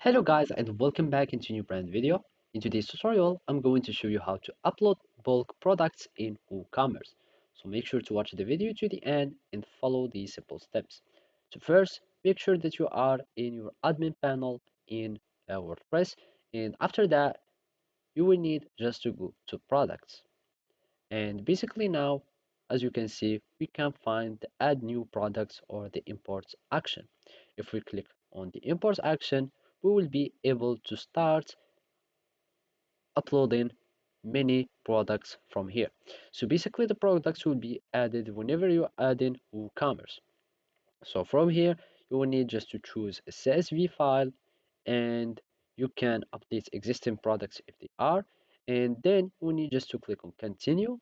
Hello guys and welcome back into a new brand video. In today's tutorial, I'm going to show you how to upload bulk products in WooCommerce. So make sure to watch the video to the end and follow these simple steps. So first, make sure that you are in your admin panel in WordPress, and after that, you will need just to go to products. And basically now, as you can see, we can find the add new products or the imports action. If we click on the imports action, we will be able to start uploading many products from here. So basically the products will be added whenever you add in WooCommerce. So from here, you will need just to choose a CSV file and you can update existing products if they are. And then you will need just to click on continue,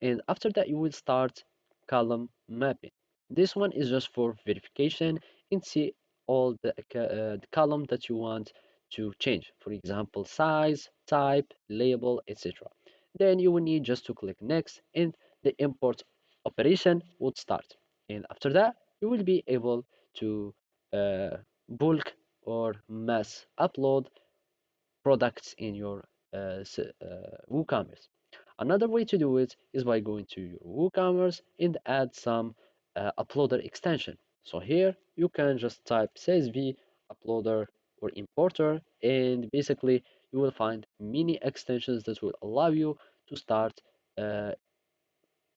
and after that you will start column mapping. This one is just for verification and see all the column that you want to change, for example size, type, label, etc. Then you will need just to click next and the import operation would start, and after that you will be able to uh, bulk or mass upload products in your WooCommerce. Another way to do it is by going to your WooCommerce and add some uploader extension. So here you can just type CSV uploader or importer, and basically you will find many extensions that will allow you to start uh,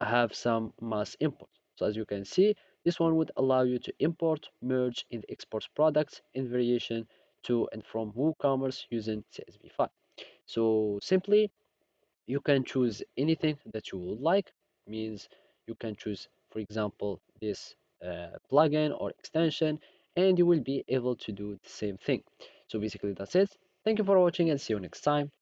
have some mass import. So as you can see, this one would allow you to import, merge, and export products in variation to and from WooCommerce using CSV file. So simply you can choose anything that you would like. Means you can choose, for example, this plugin or extension, and you will be able to do the same thing. So basically that's it. Thank you for watching and see you next time.